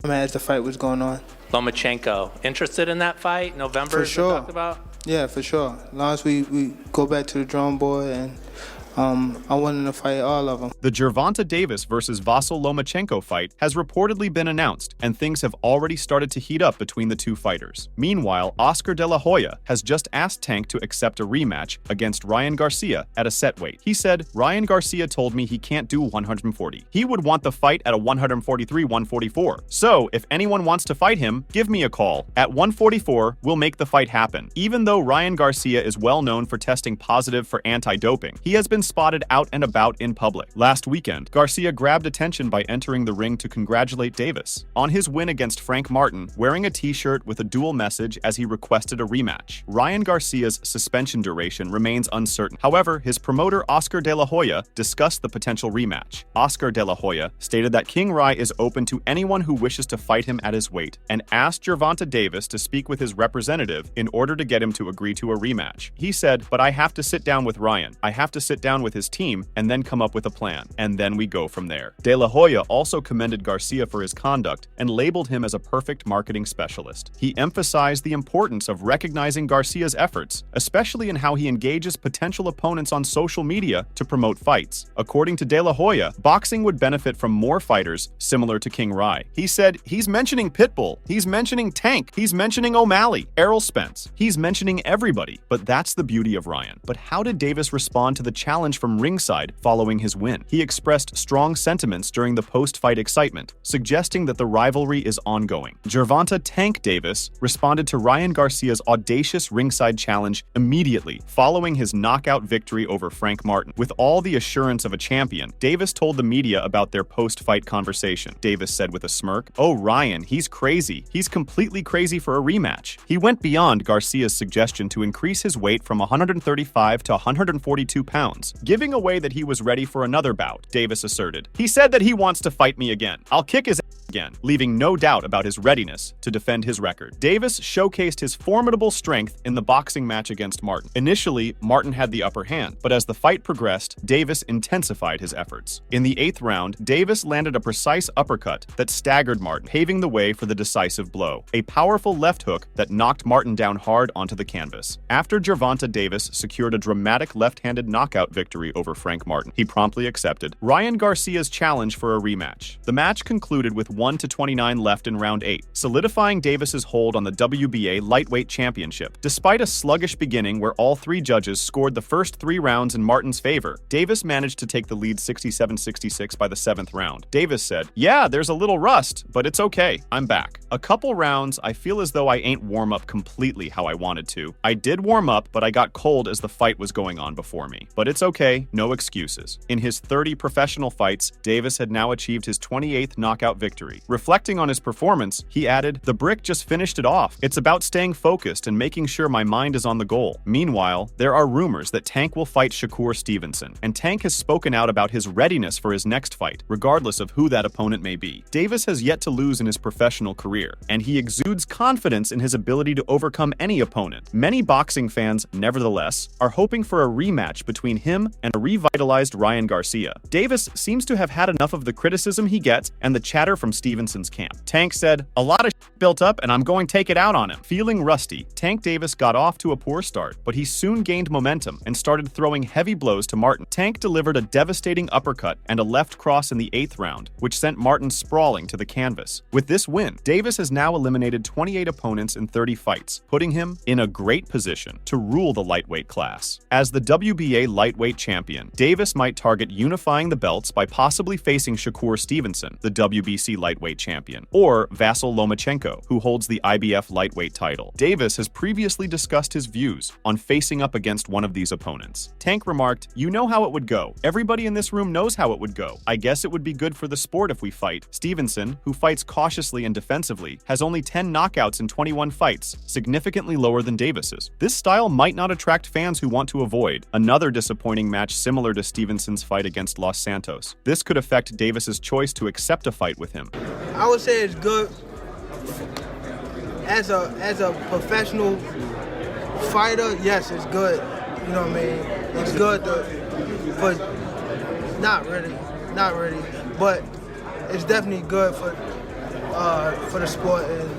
As the fight was going on. Lomachenko. Interested in that fight? November, For as we sure. talked about? Yeah, for sure. As long as we go back to the drawing board, and I wanted to fight all of them. The Gervonta Davis versus Vasyl Lomachenko fight has reportedly been announced, and things have already started to heat up between the two fighters. Meanwhile, Oscar De La Hoya has just asked Tank to accept a rematch against Ryan Garcia at a set weight. He said, "Ryan Garcia told me he can't do 140. He would want the fight at a 143-144. So, if anyone wants to fight him, give me a call. At 144, we'll make the fight happen." Even though Ryan Garcia is well known for testing positive for anti-doping, he has been spotted out and about in public. Last weekend, Garcia grabbed attention by entering the ring to congratulate Davis on his win against Frank Martin, wearing a t-shirt with a dual message as he requested a rematch. Ryan Garcia's suspension duration remains uncertain. However, his promoter Oscar De La Hoya discussed the potential rematch. Oscar De La Hoya stated that King Rai is open to anyone who wishes to fight him at his weight, and asked Gervonta Davis to speak with his representative in order to get him to agree to a rematch. He said, "But I have to sit down with Ryan. I have to sit down with his team and then come up with a plan, and then we go from there." De La Hoya also commended Garcia for his conduct and labeled him as a perfect marketing specialist. He emphasized the importance of recognizing Garcia's efforts, especially in how he engages potential opponents on social media to promote fights. According to De La Hoya, boxing would benefit from more fighters similar to King Rai. He said, "He's mentioning Pitbull, he's mentioning Tank, he's mentioning O'Malley, Errol Spence, he's mentioning everybody." But that's the beauty of Ryan. But how did Davis respond to the challenge from ringside following his win? He expressed strong sentiments during the post-fight excitement, suggesting that the rivalry is ongoing. Gervonta "Tank" Davis responded to Ryan Garcia's audacious ringside challenge immediately following his knockout victory over Frank Martin. With all the assurance of a champion, Davis told the media about their post-fight conversation. Davis said with a smirk, "Oh, Ryan, he's crazy. He's completely crazy for a rematch." He went beyond Garcia's suggestion to increase his weight from 135 to 142 pounds, giving away that he was ready for another bout. Davis asserted, "He said that he wants to fight me again. I'll kick his ass again," leaving no doubt about his readiness to defend his record. Davis showcased his formidable strength in the boxing match against Martin. Initially, Martin had the upper hand, but as the fight progressed, Davis intensified his efforts. In the 8th round, Davis landed a precise uppercut that staggered Martin, paving the way for the decisive blow, a powerful left hook that knocked Martin down hard onto the canvas. After Gervonta Davis secured a dramatic left-handed knockout victory over Frank Martin, he promptly accepted Ryan Garcia's challenge for a rematch. The match concluded with 1-29 left in round 8, solidifying Davis's hold on the WBA lightweight championship. Despite a sluggish beginning where all three judges scored the first 3 rounds in Martin's favor, Davis managed to take the lead 67-66 by the 7th round. Davis said, "Yeah, there's a little rust, but it's okay. I'm back. A couple rounds, I feel as though I ain't warm up completely how I wanted to. I did warm up, but I got cold as the fight was going on before me. But it's okay, no excuses." In his 30 professional fights, Davis had now achieved his 28th knockout victory. Reflecting on his performance, he added, "The brick just finished it off. It's about staying focused and making sure my mind is on the goal." Meanwhile, there are rumors that Tank will fight Shakur Stevenson, and Tank has spoken out about his readiness for his next fight, regardless of who that opponent may be. Davis has yet to lose in his professional career, and he exudes confidence in his ability to overcome any opponent. Many boxing fans, nevertheless, are hoping for a rematch between him and a revitalized Ryan Garcia. Davis seems to have had enough of the criticism he gets and the chatter from Stevenson's camp. Tank said, "A lot of built up and I'm going to take it out on him." Feeling rusty, Tank Davis got off to a poor start, but he soon gained momentum and started throwing heavy blows to Martin. Tank delivered a devastating uppercut and a left cross in the 8th round, which sent Martin sprawling to the canvas. With this win, Davis has now eliminated 28 opponents in 30 fights, putting him in a great position to rule the lightweight class. As the WBA lightweight champion, Davis might target unifying the belts by possibly facing Shakur Stevenson, the WBC lightweight champion, or Vasyl Lomachenko, who holds the IBF lightweight title. Davis has previously discussed his views on facing up against one of these opponents. Tank remarked, "You know how it would go. Everybody in this room knows how it would go. I guess it would be good for the sport if we fight." Stevenson, who fights cautiously and defensively, has only 10 knockouts in 21 fights, significantly lower than Davis's. This style might not attract fans who want to avoid another disappointing match similar to Stevenson's fight against Los Santos. This could affect Davis's choice to accept a fight with him. I would say it's good as a professional fighter. Yes, it's good. You know what I mean? It's good but not really. But it's definitely good for for the sport and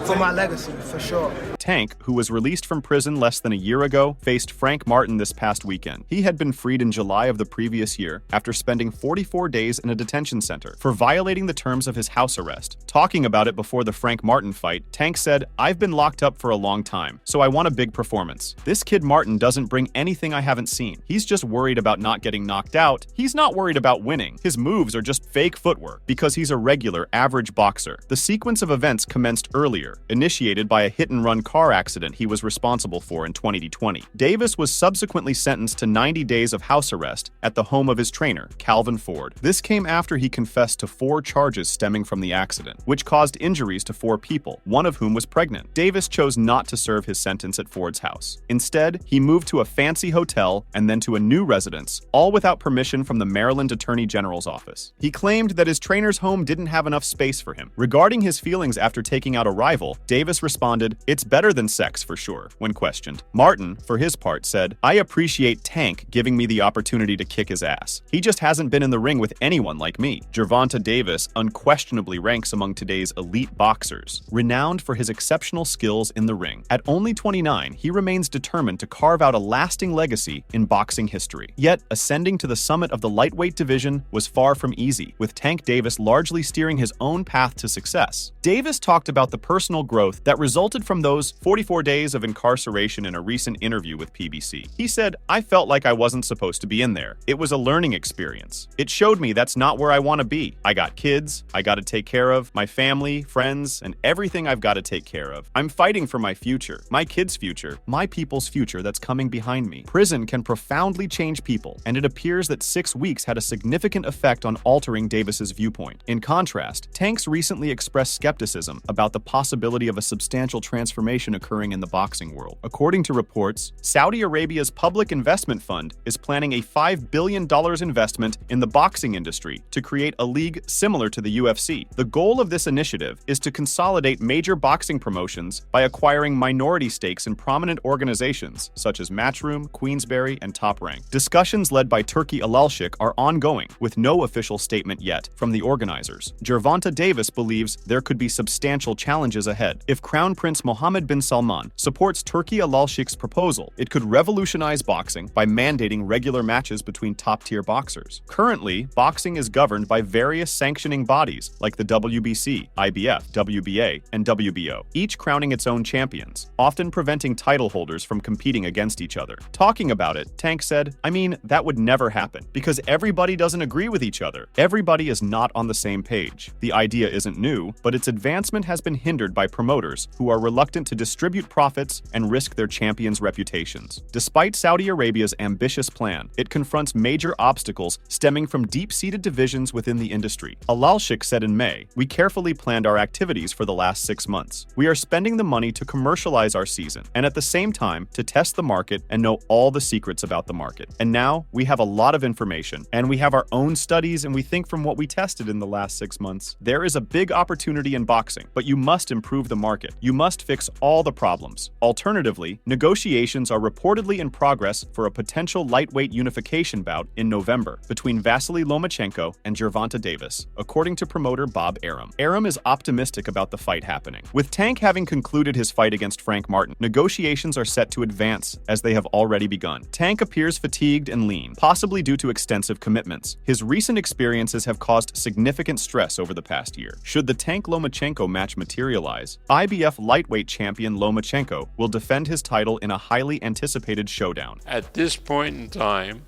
for my legacy, for sure. Tank, who was released from prison less than a year ago, faced Frank Martin this past weekend. He had been freed in July of the previous year after spending 44 days in a detention center for violating the terms of his house arrest. Talking about it before the Frank Martin fight, Tank said, "I've been locked up for a long time, so I want a big performance. This kid Martin doesn't bring anything I haven't seen. He's just worried about not getting knocked out. He's not worried about winning. His moves are just fake footwork because he's a regular, average boxer." The sequence of events commenced earlier, initiated by a hit-and-run car accident he was responsible for in 2020. Davis was subsequently sentenced to 90 days of house arrest at the home of his trainer, Calvin Ford. This came after he confessed to 4 charges stemming from the accident, which caused injuries to 4 people, one of whom was pregnant. Davis chose not to serve his sentence at Ford's house. Instead, he moved to a fancy hotel and then to a new residence, all without permission from the Maryland Attorney General's office. He claimed that his trainer's home didn't have enough space for him. Regarding his feelings after taking out a rival, Davis responded, "It's better than sex for sure," when questioned. Martin, for his part, said, "I appreciate Tank giving me the opportunity to kick his ass. He just hasn't been in the ring with anyone like me." Gervonta Davis unquestionably ranks among today's elite boxers, renowned for his exceptional skills in the ring. At only 29, he remains determined to carve out a lasting legacy in boxing history. Yet, ascending to the summit of the lightweight division was far from easy, with Tank Davis largely steering his own path to success. Davis talked about the personal growth that resulted from those 44 days of incarceration in a recent interview with PBC. He said, "I felt like I wasn't supposed to be in there. It was a learning experience. It showed me that's not where I want to be. I got kids, I got to take care of, my family, friends, and everything I've got to take care of. I'm fighting for my future, my kids' future, my people's future that's coming behind me." Prison can profoundly change people, and it appears that 6 weeks had a significant effect on altering Davis's viewpoint. In contrast, Tanks recently expressed skepticism about the possibility of a substantial transformation occurring in the boxing world. According to reports, Saudi Arabia's public investment fund is planning a $5 billion investment in the boxing industry to create a league similar to the UFC. The goal of this initiative is to consolidate major boxing promotions by acquiring minority stakes in prominent organizations such as Matchroom, Queensberry, and Top Rank. Discussions led by Turki Alalshik are ongoing, with no official statement yet from the organizers. Gervonta Davis believes there could be substantial challenges ahead. If Crown Prince Mohammed bin Salman supports Turki Alalshik's proposal, it could revolutionize boxing by mandating regular matches between top-tier boxers. Currently, boxing is governed by various sanctioning bodies like the WBC, IBF, WBA, and WBO, each crowning its own champions, often preventing title holders from competing against each other. Talking about it, Tank said, "I mean, that would never happen, because everybody doesn't agree with each other. Everybody is not on the same page. The idea isn't new, but its advancement has been hindered by promoters who are reluctant to distribute profits and risk their champions' reputations. Despite Saudi Arabia's ambitious plan, it confronts major obstacles stemming from deep-seated divisions within the industry." Alalshik said in May, "We carefully planned our activities for the last 6 months. We are spending the money to commercialize our season, and at the same time, to test the market and know all the secrets about the market. And now, we have a lot of information, and we have our own studies, and we think from what we tested in the last 6 months, there is a big opportunity in boxing, but you must improve the market. You must fix all the problems. Alternatively, negotiations are reportedly in progress for a potential lightweight unification bout in November between Vasyl Lomachenko and Gervonta Davis, according to promoter Bob Arum. Arum is optimistic about the fight happening. With Tank having concluded his fight against Frank Martin, negotiations are set to advance as they have already begun. Tank appears fatigued and lean, possibly due to extensive commitments. His recent experiences have caused significant stress over the past year. Should the Tank-Lomachenko match materialize, IBF lightweight champion Lomachenko will defend his title in a highly anticipated showdown. At this point in time,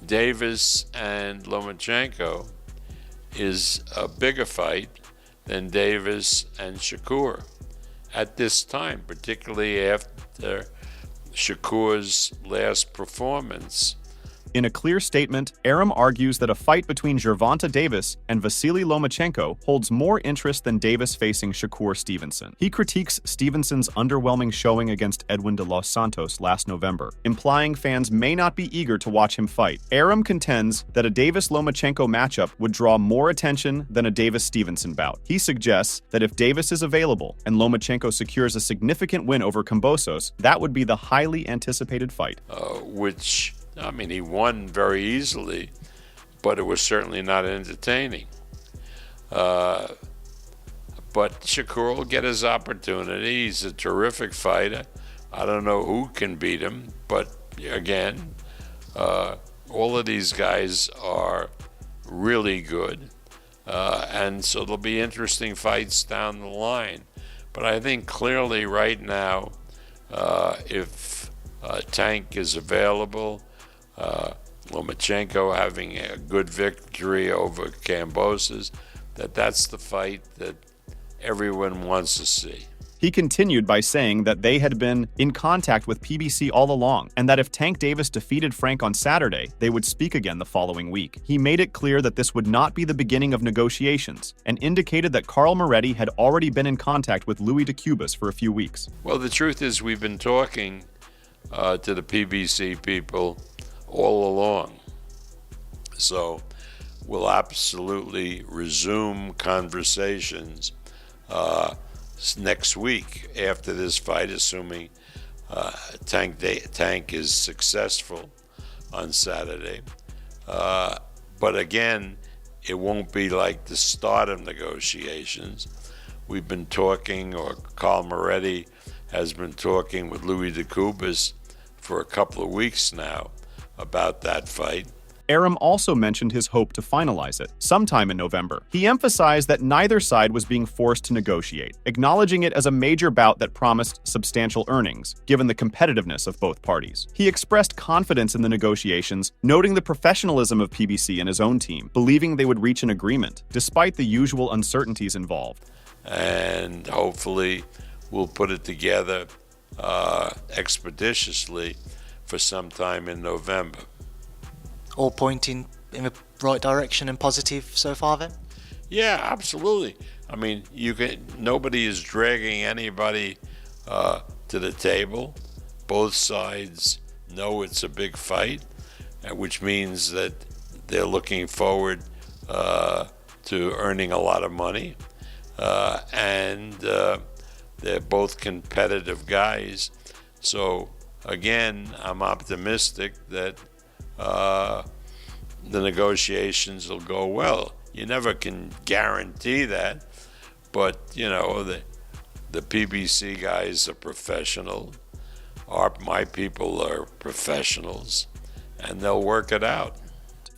Davis and Lomachenko is a bigger fight than Davis and Shakur at this time, particularly after Shakur's last performance. In a clear statement, Arum argues that a fight between Gervonta Davis and Vasyl Lomachenko holds more interest than Davis facing Shakur Stevenson. He critiques Stevenson's underwhelming showing against Edwin de los Santos last November, implying fans may not be eager to watch him fight. Arum contends that a Davis-Lomachenko matchup would draw more attention than a Davis-Stevenson bout. He suggests that if Davis is available and Lomachenko secures a significant win over Kambosos, that would be the highly anticipated fight. He won very easily, but it was certainly not entertaining. But Shakur will get his opportunity. He's a terrific fighter. I don't know who can beat him, but again, all of these guys are really good. And so there'll be interesting fights down the line. But I think clearly right now, if Tank is available, Lomachenko having a good victory over Kambosos, that's the fight that everyone wants to see. He continued by saying that they had been in contact with PBC all along, and that if Tank Davis defeated Frank on Saturday, they would speak again the following week. He made it clear that this would not be the beginning of negotiations, and indicated that Carl Moretti had already been in contact with Louis DeCubas for a few weeks. Well, the truth is we've been talking to the PBC people all along. So we'll absolutely resume conversations next week after this fight, assuming Tank is successful on Saturday. But again, it won't be like the start of negotiations. We've been talking, or Carl Moretti has been talking with Louis DeCubas for a couple of weeks now about that fight. Arum also mentioned his hope to finalize it sometime in November. He emphasized that neither side was being forced to negotiate, acknowledging it as a major bout that promised substantial earnings, given the competitiveness of both parties. He expressed confidence in the negotiations, noting the professionalism of PBC and his own team, believing they would reach an agreement, despite the usual uncertainties involved. And hopefully we'll put it together expeditiously for sometime in November. All pointing in the right direction and positive so far then? Yeah, absolutely. I mean, nobody is dragging anybody to the table. Both sides know it's a big fight, which means that they're looking forward to earning a lot of money. And they're both competitive guys. So, again, I'm optimistic that the negotiations will go well. You never can guarantee that, but the PBC guys are professional. My people are professionals, and they'll work it out.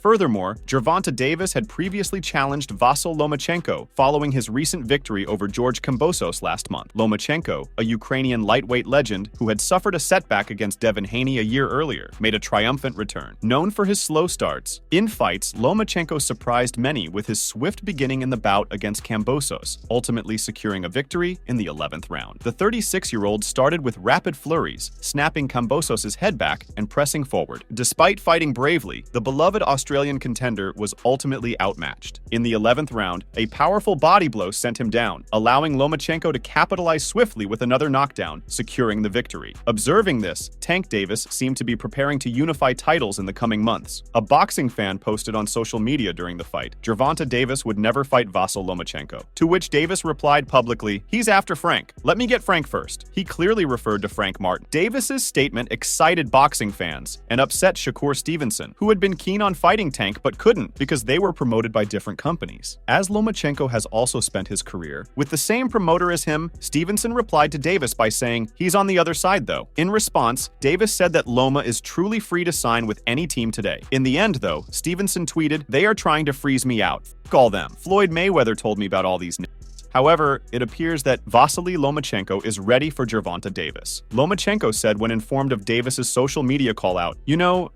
Furthermore, Gervonta Davis had previously challenged Vasyl Lomachenko following his recent victory over George Kambosos last month. Lomachenko, a Ukrainian lightweight legend who had suffered a setback against Devin Haney a year earlier, made a triumphant return. Known for his slow starts, in fights, Lomachenko surprised many with his swift beginning in the bout against Kambosos, ultimately securing a victory in the 11th round. The 36-year-old started with rapid flurries, snapping Kambosos' head back and pressing forward. Despite fighting bravely, the beloved Australian contender was ultimately outmatched. In the 11th round, a powerful body blow sent him down, allowing Lomachenko to capitalize swiftly with another knockdown, securing the victory. Observing this, Tank Davis seemed to be preparing to unify titles in the coming months. A boxing fan posted on social media during the fight, Gervonta Davis would never fight Vasyl Lomachenko, to which Davis replied publicly, "He's after Frank. Let me get Frank first." He clearly referred to Frank Martin. Davis's statement excited boxing fans and upset Shakur Stevenson, who had been keen on fighting Tank but couldn't because they were promoted by different companies. As Lomachenko has also spent his career with the same promoter as him, Stevenson replied to Davis by saying, "He's on the other side though." In response, Davis said that Loma is truly free to sign with any team today. In the end though, Stevenson tweeted, "They are trying to freeze me out. F*** all them. Floyd Mayweather told me about all these n***s." However, it appears that Vasyl Lomachenko is ready for Gervonta Davis. Lomachenko said when informed of Davis's social media call-out,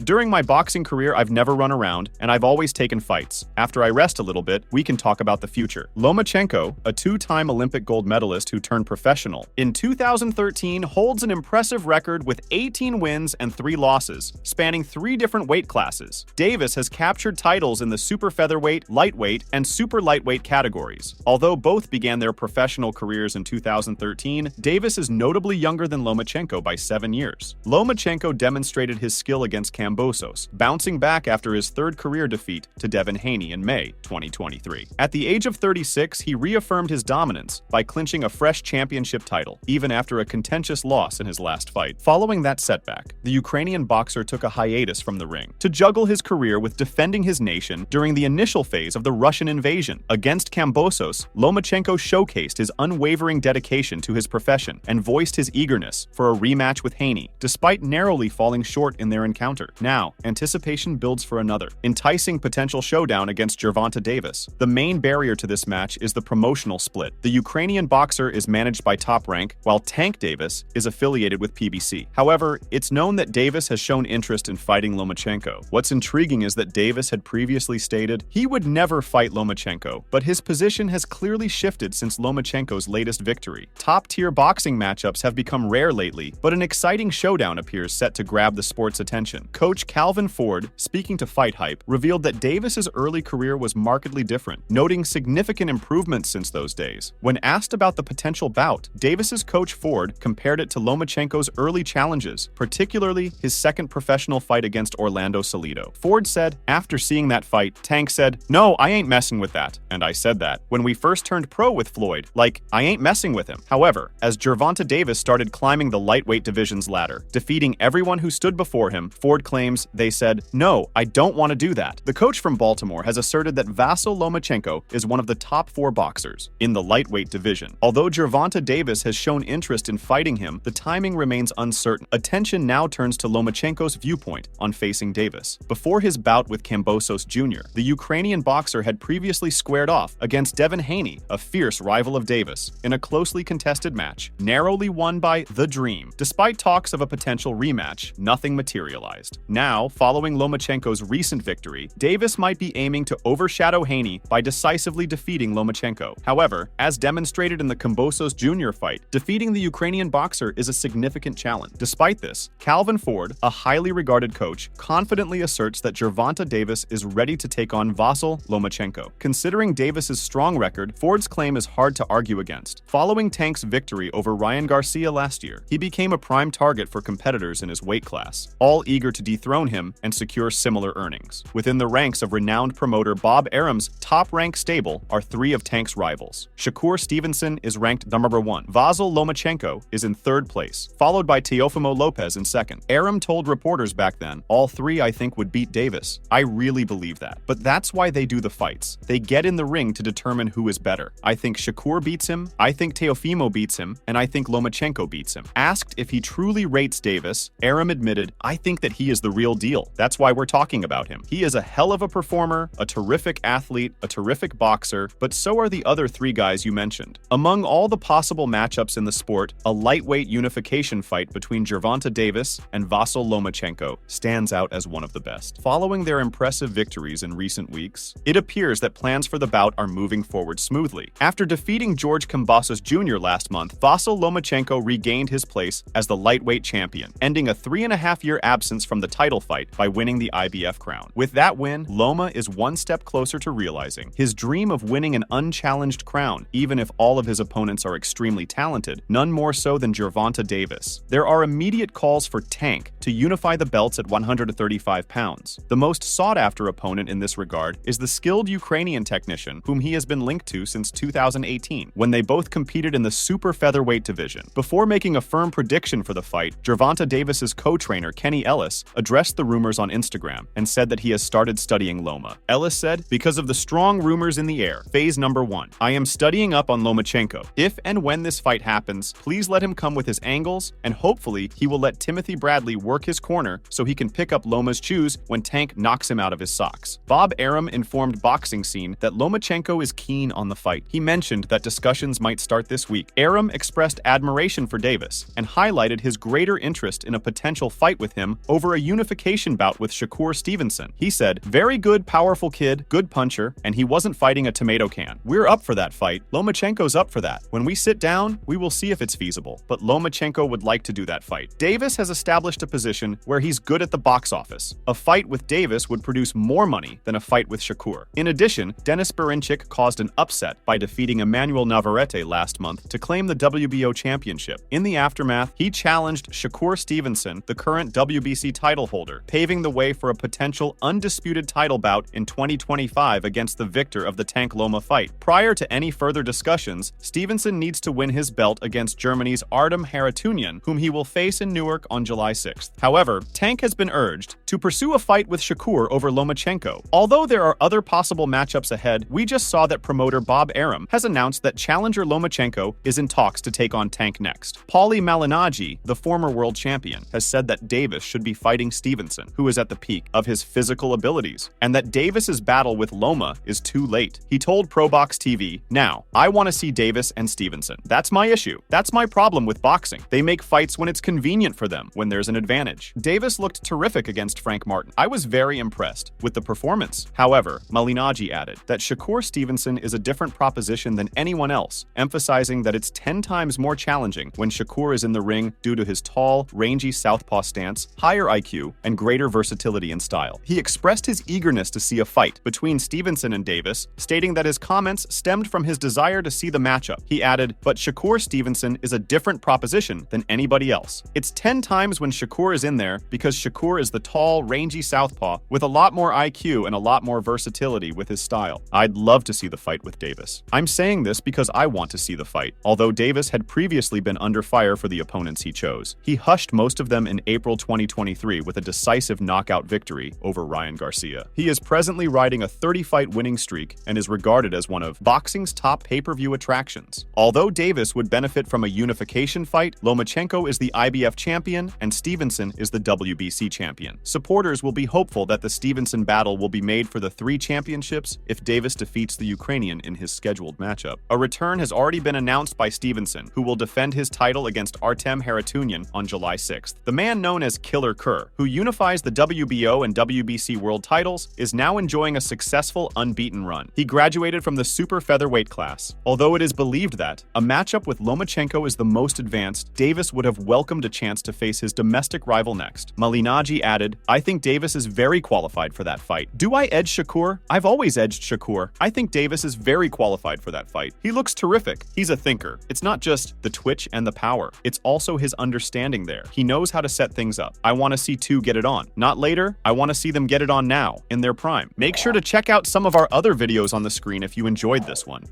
during my boxing career I've never run around, and I've always taken fights. After I rest a little bit, we can talk about the future." Lomachenko, a two-time Olympic gold medalist who turned professional, in 2013 holds an impressive record with 18 wins and 3 losses, spanning 3 different weight classes. Davis has captured titles in the super featherweight, lightweight, and super lightweight categories, although both began began their professional careers in 2013, Davis is notably younger than Lomachenko by 7 years. Lomachenko demonstrated his skill against Kambosos, bouncing back after his third career defeat to Devin Haney in May 2023. At the age of 36, he reaffirmed his dominance by clinching a fresh championship title, even after a contentious loss in his last fight. Following that setback, the Ukrainian boxer took a hiatus from the ring to juggle his career with defending his nation during the initial phase of the Russian invasion. Against Kambosos, Lomachenko showcased his unwavering dedication to his profession and voiced his eagerness for a rematch with Haney, despite narrowly falling short in their encounter. Now, anticipation builds for another, enticing potential showdown against Gervonta Davis. The main barrier to this match is the promotional split. The Ukrainian boxer is managed by Top Rank, while Tank Davis is affiliated with PBC. However, it's known that Davis has shown interest in fighting Lomachenko. What's intriguing is that Davis had previously stated he would never fight Lomachenko, but his position has clearly shifted since Lomachenko's latest victory. Top-tier boxing matchups have become rare lately, but an exciting showdown appears set to grab the sport's attention. Coach Calvin Ford, speaking to Fight Hype, revealed that Davis's early career was markedly different, noting significant improvements since those days. When asked about the potential bout, Davis's coach Ford compared it to Lomachenko's early challenges, particularly his second professional fight against Orlando Salido. Ford said, "After seeing that fight, Tank said, 'No, I ain't messing with that.' And I said that. When we first turned pro with Floyd, like, I ain't messing with him." However, as Gervonta Davis started climbing the lightweight division's ladder, defeating everyone who stood before him, Ford claims they said, "No, I don't want to do that." The coach from Baltimore has asserted that Vasyl Lomachenko is one of the top 4 boxers in the lightweight division. Although Gervonta Davis has shown interest in fighting him, the timing remains uncertain. Attention now turns to Lomachenko's viewpoint on facing Davis. Before his bout with Kambosos Jr., the Ukrainian boxer had previously squared off against Devin Haney, a fierce rival of Davis, in a closely contested match, narrowly won by The Dream. Despite talks of a potential rematch, nothing materialized. Now, following Lomachenko's recent victory, Davis might be aiming to overshadow Haney by decisively defeating Lomachenko. However, as demonstrated in the Kambosos Jr. fight, defeating the Ukrainian boxer is a significant challenge. Despite this, Calvin Ford, a highly regarded coach, confidently asserts that Gervonta Davis is ready to take on Vasyl Lomachenko. Considering Davis's strong record, Ford's claim is hard to argue against. Following Tank's victory over Ryan Garcia last year, he became a prime target for competitors in his weight class, all eager to dethrone him and secure similar earnings. Within the ranks of renowned promoter Bob Arum's top-ranked stable are 3 of Tank's rivals. Shakur Stevenson is ranked number 1. Vasyl Lomachenko is in 3rd place, followed by Teofimo Lopez in 2nd. Arum told reporters back then, "All 3 I think would beat Davis." I really believe that. But that's why they do the fights. They get in the ring to determine who is better. I think Shakur beats him, I think Teofimo beats him, and I think Lomachenko beats him. Asked if he truly rates Davis, Arum admitted, "I think that he is the real deal. That's why we're talking about him. He is a hell of a performer, a terrific athlete, a terrific boxer, but so are the other 3 guys you mentioned." Among all the possible matchups in the sport, a lightweight unification fight between Gervonta Davis and Vasyl Lomachenko stands out as one of the best. Following their impressive victories in recent weeks, it appears that plans for the bout are moving forward smoothly. After defeating George Kambosos Jr. last month, Vasyl Lomachenko regained his place as the lightweight champion, ending a 3.5-year absence from the title fight by winning the IBF crown. With that win, Loma is one step closer to realizing his dream of winning an unchallenged crown, even if all of his opponents are extremely talented, none more so than Gervonta Davis. There are immediate calls for Tank to unify the belts at 135 pounds. The most sought-after opponent in this regard is the skilled Ukrainian technician whom he has been linked to since 2018, when they both competed in the super featherweight division. Before making a firm prediction for the fight, Gervonta Davis's co-trainer Kenny Ellis addressed the rumors on Instagram and said that he has started studying Loma. Ellis said, "Because of the strong rumors in the air, phase number 1, I am studying up on Lomachenko. If and when this fight happens, please let him come with his angles, and hopefully he will let Timothy Bradley work his corner so he can pick up Loma's shoes when Tank knocks him out of his socks." Bob Arum informed Boxing Scene that Lomachenko is keen on the fight. He mentioned that discussions might start this week. Arum expressed admiration for Davis and highlighted his greater interest in a potential fight with him over a unification bout with Shakur Stevenson. He said, "Very good, powerful kid, good puncher, and he wasn't fighting a tomato can. We're up for that fight. Lomachenko's up for that. When we sit down, we will see if it's feasible, but Lomachenko would like to do that fight." Davis has established a position where he's good at the box office. A fight with Davis would produce more money than a fight with Shakur. In addition, Denis Berinchik caused an upset by defeating defeating Emmanuel Navarrete last month to claim the WBO championship. In the aftermath, he challenged Shakur Stevenson, the current WBC title holder, paving the way for a potential undisputed title bout in 2025 against the victor of the Tank Loma fight. Prior to any further discussions, Stevenson needs to win his belt against Germany's Artem Harutyunyan, whom he will face in Newark on July 6th. However, Tank has been urged to pursue a fight with Shakur over Lomachenko. Although there are other possible matchups ahead, we just saw that promoter Bob Arum has announced that challenger Lomachenko is in talks to take on Tank next. Paulie Malignaggi, the former world champion, has said that Davis should be fighting Stevenson, who is at the peak of his physical abilities, and that Davis's battle with Loma is too late. He told ProBox TV, "Now, I want to see Davis and Stevenson. That's my issue. That's my problem with boxing. They make fights when it's convenient for them, when there's an advantage." Davis looked terrific against Frank Martin. I was very impressed with the performance. However, Malignaggi added that Shakur Stevenson is a different proposition than anyone else, emphasizing that it's 10 times more challenging when Shakur is in the ring due to his tall, rangy southpaw stance, higher IQ, and greater versatility and style. He expressed his eagerness to see a fight between Stevenson and Davis, stating that his comments stemmed from his desire to see the matchup. He added, "But Shakur Stevenson is a different proposition than anybody else. It's 10 times when Shakur is in there because Shakur is the tall, rangy southpaw with a lot more IQ and a lot more versatility with his style. I'd love to see the fight with Davis. I'm saying this because I want to see the fight." Although Davis had previously been under fire for the opponents he chose, he hushed most of them in April 2023 with a decisive knockout victory over Ryan Garcia. He is presently riding a 30-fight winning streak and is regarded as one of boxing's top pay-per-view attractions. Although Davis would benefit from a unification fight, Lomachenko is the IBF champion and Stevenson is the WBC champion. Supporters will be hopeful that the Stevenson battle will be made for the 3 championships if Davis defeats the Ukrainian in his scheduled matchup. A return has already been announced by Stevenson, who will defend his title against Artem Harutyunyan on July 6th. The man known as Killer Kerr, who unifies the WBO and WBC world titles, is now enjoying a successful unbeaten run. He graduated from the super featherweight class. Although it is believed that a matchup with Lomachenko is the most advanced, Davis would have welcomed a chance to face his domestic rival next. Malignaggi added, "I think Davis is very qualified for that fight. Do I edge Shakur? I've always edged Shakur. I think Davis is very qualified for that fight. He looks terrific. He's a thinker. It's not just the twitch and the power. It's also his understanding there. He knows how to set things up. I want to see 2 get it on. Not later. I want to see them get it on now, in their prime." Make sure to check out some of our other videos on the screen if you enjoyed this one.